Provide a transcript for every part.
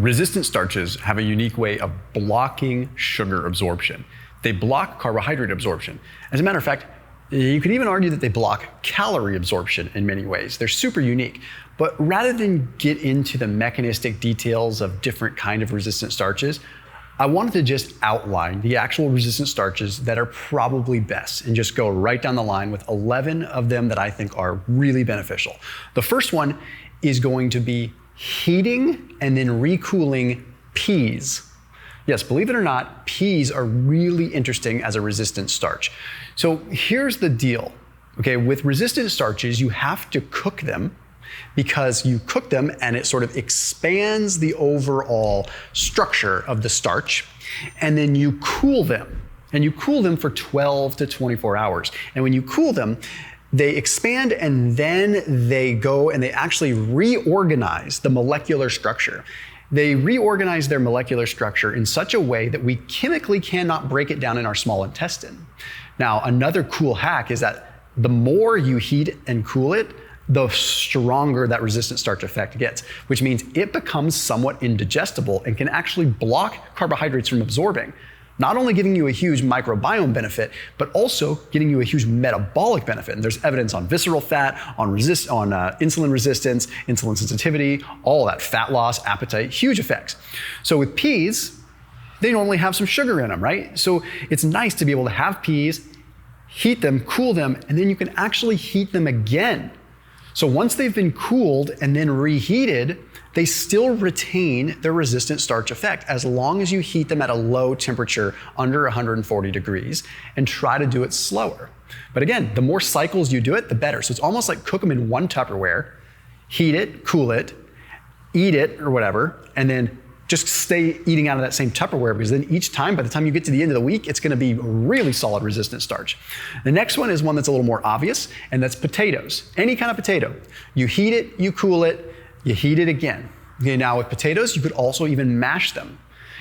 resistant starches have a unique way of blocking sugar absorption. They block carbohydrate absorption. As a matter of fact, you could even argue that they block calorie absorption in many ways. They're super unique. But rather than get into the mechanistic details of different kind of resistant starches, I wanted to just outline the actual resistant starches that are probably best and just go right down the line with 11 of them that I think are really beneficial. The first one is going to be heating and then recooling peas. Yes, believe it or not, peas are really interesting as a resistant starch. So here's the deal, okay? With resistant starches, you have to cook them because you cook them and it sort of expands the overall structure of the starch, and then you cool them. And you cool them for 12 to 24 hours. And when you cool them, they expand and then they go and they actually reorganize the molecular structure. They reorganize their molecular structure in such a way that we chemically cannot break it down in our small intestine. Now, another cool hack is that the more you heat and cool it, the stronger that resistant starch effect gets, which means it becomes somewhat indigestible and can actually block carbohydrates from absorbing, not only giving you a huge microbiome benefit, but also getting you a huge metabolic benefit. And there's evidence on visceral fat, on insulin resistance, insulin sensitivity, all that, fat loss, appetite, huge effects. So with peas, they normally have some sugar in them, right? So it's nice to be able to have peas, heat them, cool them, and then you can actually heat them again. So once they've been cooled and then reheated, they still retain their resistant starch effect as long as you heat them at a low temperature, under 140 degrees, and try to do it slower. But again, the more cycles you do it, the better. So it's almost like cook them in one Tupperware, heat it, cool it, eat it or whatever, and then just stay eating out of that same Tupperware, because then each time, by the time you get to the end of the week, it's gonna be really solid resistant starch. The next one is one that's a little more obvious, and that's potatoes. Any kind of potato. You heat it, you cool it, you heat it again. Okay, now with potatoes, you could also even mash them.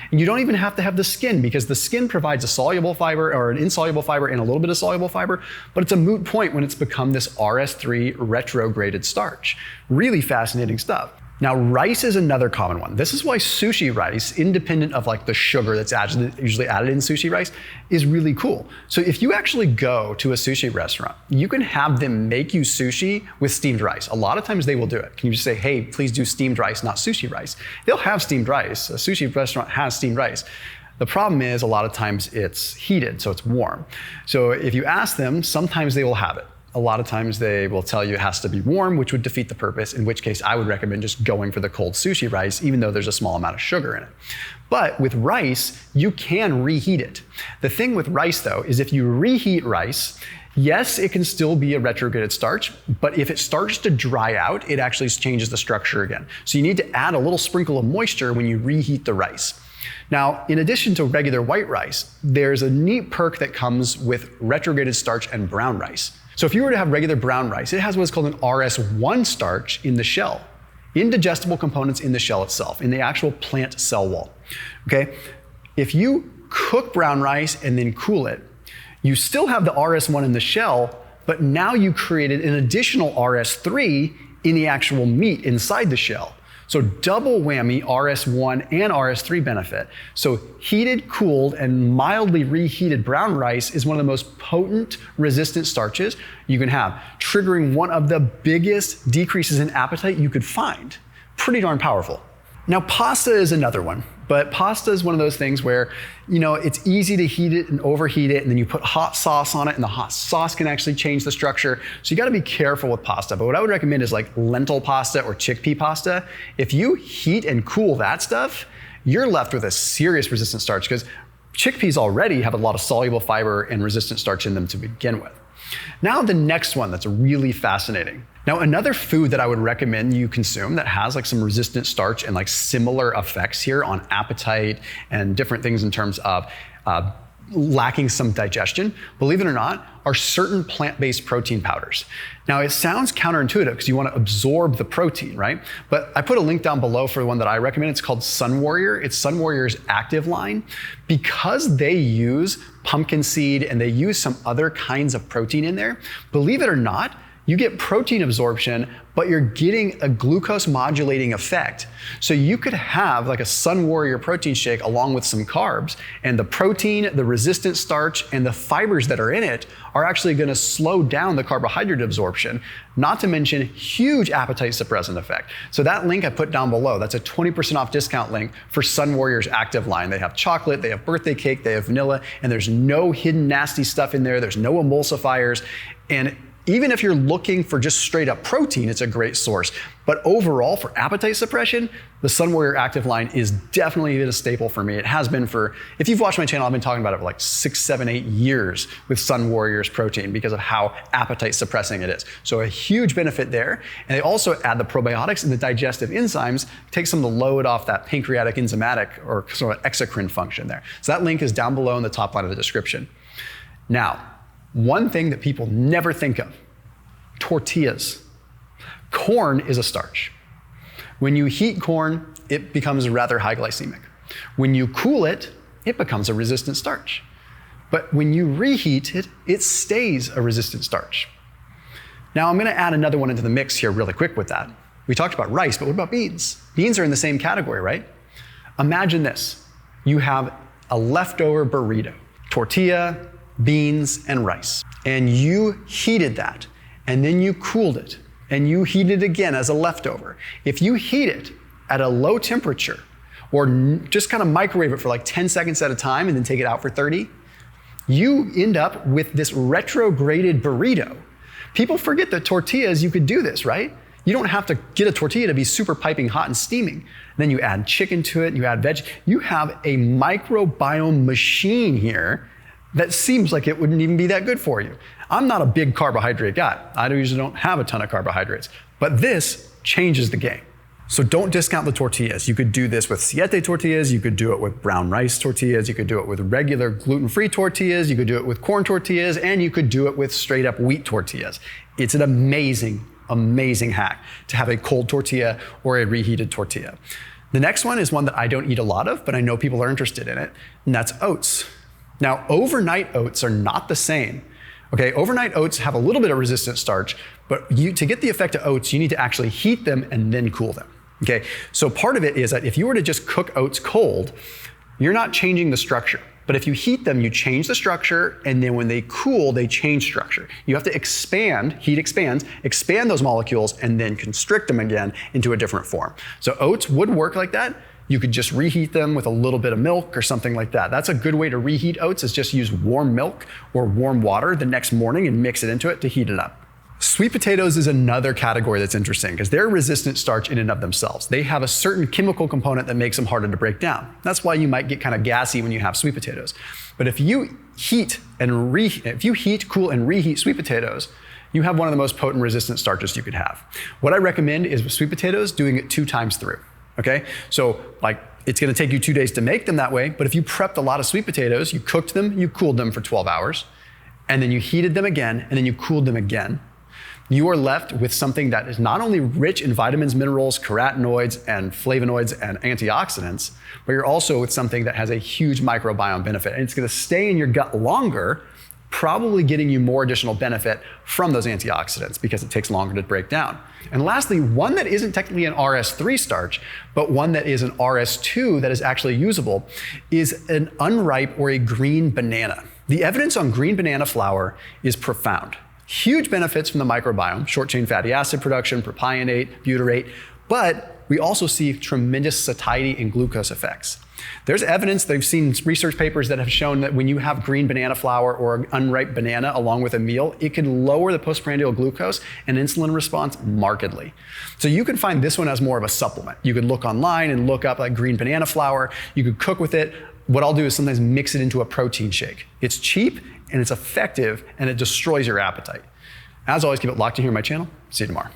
And you don't even have to have the skin, because the skin provides a soluble fiber or an insoluble fiber and a little bit of soluble fiber, but it's a moot point when it's become this RS3 retrograded starch. Really fascinating stuff. Now, rice is another common one. This is why sushi rice, independent of like the sugar that's usually added in sushi rice, is really cool. So if you actually go to a sushi restaurant, you can have them make you sushi with steamed rice. A lot of times they will do it. Can you just say, hey, please do steamed rice, not sushi rice? They'll have steamed rice. A sushi restaurant has steamed rice. The problem is a lot of times it's heated, so it's warm. So if you ask them, sometimes they will have it. A lot of times they will tell you it has to be warm, which would defeat the purpose, in which case I would recommend just going for the cold sushi rice, even though there's a small amount of sugar in it. But with rice, you can reheat it. The thing with rice, though, is if you reheat rice, yes, it can still be a retrograded starch, but if it starts to dry out, it actually changes the structure again. So you need to add a little sprinkle of moisture when you reheat the rice. Now, in addition to regular white rice, there's a neat perk that comes with retrograded starch and brown rice. So if you were to have regular brown rice, it has what's called an RS1 starch in the shell, indigestible components in the shell itself, in the actual plant cell wall, okay? If you cook brown rice and then cool it, you still have the RS1 in the shell, but now you created an additional RS3 in the actual meat inside the shell. So double whammy RS1 and RS3 benefit. So heated, cooled, and mildly reheated brown rice is one of the most potent resistant starches you can have, triggering one of the biggest decreases in appetite you could find. Pretty darn powerful. Now, pasta is another one, but pasta is one of those things where, you know, it's easy to heat it and overheat it, and then you put hot sauce on it, and the hot sauce can actually change the structure. So you gotta be careful with pasta. But what I would recommend is like lentil pasta or chickpea pasta. If you heat and cool that stuff, you're left with a serious resistant starch, because chickpeas already have a lot of soluble fiber and resistant starch in them to begin with. Now the next one that's really fascinating. Now, another food that I would recommend you consume that has like some resistant starch and like similar effects here on appetite and different things in terms of lacking some digestion, believe it or not, are certain plant-based protein powders. Now, it sounds counterintuitive because you want to absorb the protein, right? But I put a link down below for the one that I recommend. It's called Sun Warrior. It's Sun Warrior's active line. Because they use pumpkin seed and they use some other kinds of protein in there, believe it or not, you get protein absorption, but you're getting a glucose modulating effect. So you could have like a Sun Warrior protein shake along with some carbs, and the protein, the resistant starch, and the fibers that are in it are actually gonna slow down the carbohydrate absorption, not to mention huge appetite suppressant effect. So that link I put down below, that's a 20% off discount link for Sun Warrior's active line. They have chocolate, they have birthday cake, they have vanilla, and there's no hidden nasty stuff in there, there's no emulsifiers, and even if you're looking for just straight up protein, it's a great source. But overall, for appetite suppression, the Sun Warrior Active line is definitely a staple for me. It has been for, if you've watched my channel, I've been talking about it for like 6, 7, 8 years with Sun Warrior's protein because of how appetite suppressing it is. So a huge benefit there. And they also add the probiotics and the digestive enzymes, take some of the load off that pancreatic enzymatic or sort of exocrine function there. So that link is down below in the top line of the description. Now, one thing that people never think of, tortillas. Corn is a starch. When you heat corn, it becomes rather high glycemic. When you cool it, it becomes a resistant starch. But when you reheat it, it stays a resistant starch. Now I'm gonna add another one into the mix here really quick with that. We talked about rice, but what about beans? Beans are in the same category, right? Imagine this. You have a leftover burrito, tortilla, beans, and rice. And you heated that, and then you cooled it, and you heat it again as a leftover. If you heat it at a low temperature, or just kind of microwave it for like 10 seconds at a time and then take it out for 30, you end up with this retrograded burrito. People forget that tortillas, you could do this, right? You don't have to get a tortilla to be super piping hot and steaming. Then you add chicken to it, you add veg. You have a microbiome machine here that seems like it wouldn't even be that good for you. I'm not a big carbohydrate guy. I usually don't have a ton of carbohydrates, but this changes the game. So don't discount the tortillas. You could do this with siete tortillas, you could do it with brown rice tortillas, you could do it with regular gluten-free tortillas, you could do it with corn tortillas, and you could do it with straight up wheat tortillas. It's an amazing, amazing hack to have a cold tortilla or a reheated tortilla. The next one is one that I don't eat a lot of, but I know people are interested in it, and that's oats. Now, overnight oats are not the same. Okay, overnight oats have a little bit of resistant starch, but to get the effect of oats, you need to actually heat them and then cool them. Okay, so part of it is that if you were to just cook oats cold, you're not changing the structure. But if you heat them, you change the structure, and then when they cool, they change structure. You have to expand, heat expands, expand those molecules, and then constrict them again into a different form. So oats would work like that. You could just reheat them with a little bit of milk or something like that. That's a good way to reheat oats, is just use warm milk or warm water the next morning and mix it into it to heat it up. Sweet potatoes is another category that's interesting because they're resistant starch in and of themselves. They have a certain chemical component that makes them harder to break down. That's why you might get kind of gassy when you have sweet potatoes. But if you heat, cool, and reheat sweet potatoes, you have one of the most potent resistant starches you could have. What I recommend is with sweet potatoes, doing it 2 times through. Okay, so like it's gonna take you 2 days to make them that way, but if you prepped a lot of sweet potatoes, you cooked them, you cooled them for 12 hours, and then you heated them again, and then you cooled them again, you are left with something that is not only rich in vitamins, minerals, carotenoids, and flavonoids and antioxidants, but you're also with something that has a huge microbiome benefit, and it's gonna stay in your gut longer, probably getting you more additional benefit from those antioxidants because it takes longer to break down. And lastly, one that isn't technically an RS3 starch, but one that is an RS2 that is actually usable, is an unripe or a green banana. The evidence on green banana flour is profound. Huge benefits from the microbiome, short-chain fatty acid production, propionate, butyrate, but we also see tremendous satiety and glucose effects. There's evidence, they've seen research papers that have shown that when you have green banana flour or an unripe banana along with a meal, it can lower the postprandial glucose and insulin response markedly. So you can find this one as more of a supplement. You could look online and look up like green banana flour. You could cook with it. What I'll do is sometimes mix it into a protein shake. It's cheap and it's effective and it destroys your appetite. As always, keep it locked in here on my channel. See you tomorrow.